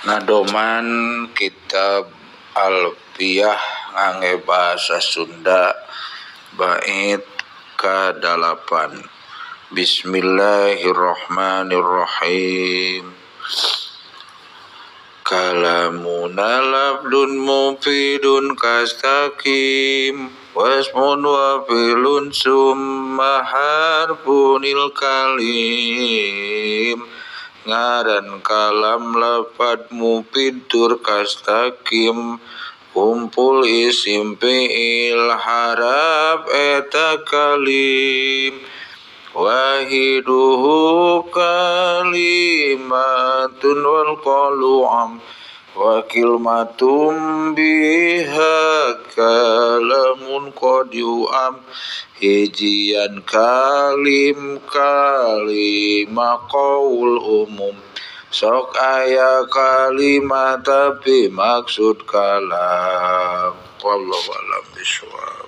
Nadoman kitab Alfiyah ngangge bahasa Sunda bait ka-8. Bismillahirrahmanirrahim. Kalamuna labdun mufidun kastaqim wasmun wa filun summa harfunil kalim. Ngaran kalam lafad mufid tur kastaqim kumpul isim fi'il haraf eta kalim. Wahiduhu kalimatun wal qalu am wa kilmatum biha kalamun qad yu'am. Hijian kalim kalimah qaul umum sok aya kalimat tapi maksud kalam. Wallahu a'lam bishawab.